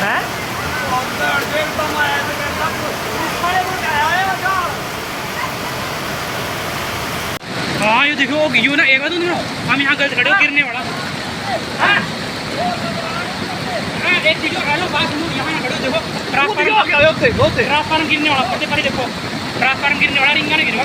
है हाँ ये देखो यू ना एक बार हम यहाँ गलत खड़े हो गिरने वाला एक चीज हेलो बात सुनो यहाँ खड़े हो देखो ट्रांसफार्मर गिरने वाला पीछे खड़ी देखो ट्रांसफार्मर गिरने वाला रिंगा नहीं गिरेगा